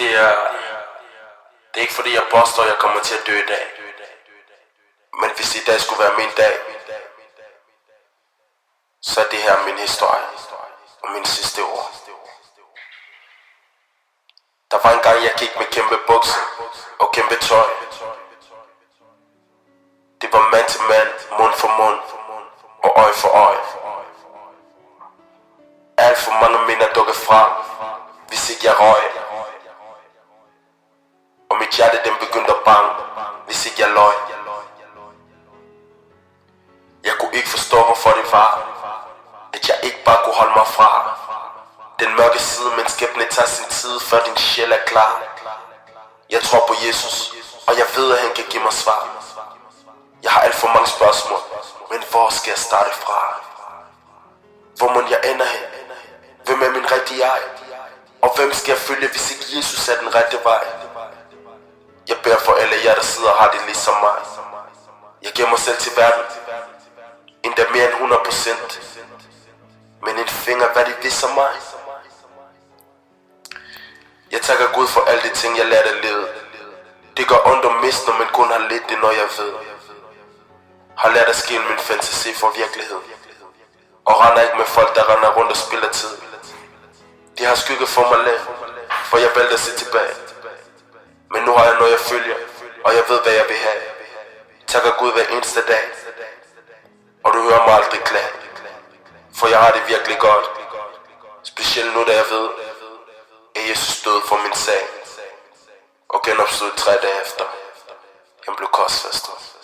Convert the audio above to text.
Det er ikke fordi jeg påstår, at jeg kommer til at dø i dag. Men hvis i dag skulle være min dag, så er det her min historie og min sidste ord. Der var en gang jeg gik med kæmpe bukser og kæmpe tøj. Det var mand til mand, mund for mund og øje for øje. Alt for mange minder dukkede frem, hvis ikke jeg røg. Og mit hjerte den begyndte at banke, hvis ikke jeg løg. Jeg kunne ikke forstå hvorfor det var, at jeg ikke bare kunne holde mig fra den mørke side, men skæbne tager sin tid, før din sjæl er klar. Jeg tror på Jesus, og jeg ved at han kan give mig svar. Jeg har alt for mange spørgsmål, men hvor skal jeg starte fra? Hvor må jeg ender hen? Hvem er min rigtige jeg? Og hvem skal jeg følge, hvis ikke Jesus er den rette vej? Jeg beder for alle jer, der sidder og har det ligesom mig. Jeg giver mig selv til verden, endda mere end 100%. Men en finger, hvad det viser mig. Jeg takker Gud for alle de ting, jeg lærte at leve. Det gør ondt at miste, når man kun har lidt det, når jeg ved. Har lært at skille min fantasi for virkelighed. Og render ikke med folk, der render rundt og spiller tid. De har skygget for mig lidt, for jeg valgte at se tilbage. Men nu har jeg noget jeg følger, og jeg ved hvad jeg vil have. Takker Gud hver eneste dag. Og du hører mig aldrig klage. For jeg har det virkelig godt. Specielt nu da jeg ved, at Jesus døde for min sag. Og genopstod 3 dage efter. Han blev korsfæstet.